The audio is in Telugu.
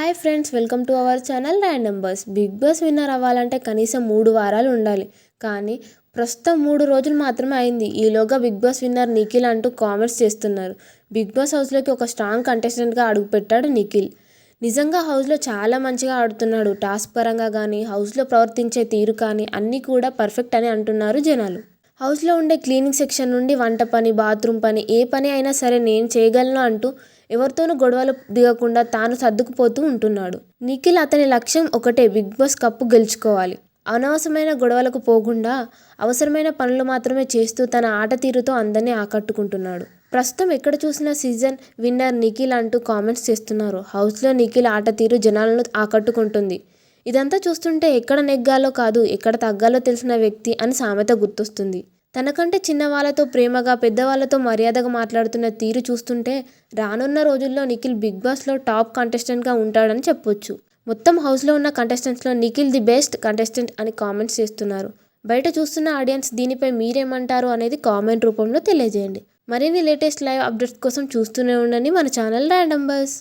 Hi friends, welcome to our channel Random Buzz. Bigg Boss winner అవ్వాలంటే కనీసం 3 వారాలు ఉండాలి. కానీ ప్రస్తుతం 3 రోజులు మాత్రమే అయింది. ఈలోగా బిగ్ బాస్ విన్నర్ నిఖిల్ అంటూ కామెంట్స్ చేస్తున్నారు. బిగ్ బాస్ హౌస్లోకి ఒక స్ట్రాంగ్ కంటెస్టెంట్గా అడుగుపెట్టాడు నిఖిల్. నిజంగా హౌస్లో చాలా మంచిగా ఆడుతున్నాడు. టాస్క్ పరంగా కానీ, హౌస్లో ప్రవర్తించే తీరు కానీ అన్నీ కూడా పర్ఫెక్ట్ అని అంటున్నారు జనాలు. హౌస్లో ఉండే క్లీనింగ్ సెక్షన్ నుండి వంట పని, బాత్రూమ్ పని, ఏ పని అయినా సరే నేను చేయగలను అంటూ ఎవరితోనూ గొడవలు దిగకుండా తాను సర్దుకుపోతూ ఉంటున్నాడు. నిఖిల్ అతని లక్ష్యం ఒకటే, బిగ్ బాస్ కప్పు గెలుచుకోవాలి. అనవసరమైన గొడవలకు పోకుండా అవసరమైన పనులు మాత్రమే చేస్తూ తన ఆట తీరుతో అందరినీ ఆకట్టుకుంటున్నాడు. ప్రస్తుతం ఎక్కడ చూసినా సీజన్ విన్నర్ నిఖిల్ అంటూ కామెంట్స్ చేస్తున్నారు. హౌస్లో నిఖిల్ ఆట తీరు జనాలను ఆకట్టుకుంటుంది. ఇదంతా చూస్తుంటే ఎక్కడ నెగ్గాలో కాదు, ఎక్కడ తగ్గాలో తెలిసిన వ్యక్తి అని సామెత గుర్తొస్తుంది. తనకంటే చిన్న వాళ్ళతో ప్రేమగా, పెద్దవాళ్లతో మర్యాదగా మాట్లాడుతున్న తీరు చూస్తుంటే రానున్న రోజుల్లో నిఖిల్ బిగ్ బాస్లో టాప్ కంటెస్టెంట్గా ఉంటాడని చెప్పొచ్చు. మొత్తం హౌస్లో ఉన్న కంటెస్టెంట్స్లో నిఖిల్ ది బెస్ట్ కంటెస్టెంట్ అని కామెంట్స్ చేస్తున్నారు. బయట చూస్తున్న ఆడియన్స్ దీనిపై మీరేమంటారు అనేది కామెంట్ రూపంలో తెలియజేయండి. మరిన్ని లేటెస్ట్ లైవ్ అప్డేట్స్ కోసం చూస్తూనే ఉండండి మన ఛానల్ ర్యాండమ్ బస్.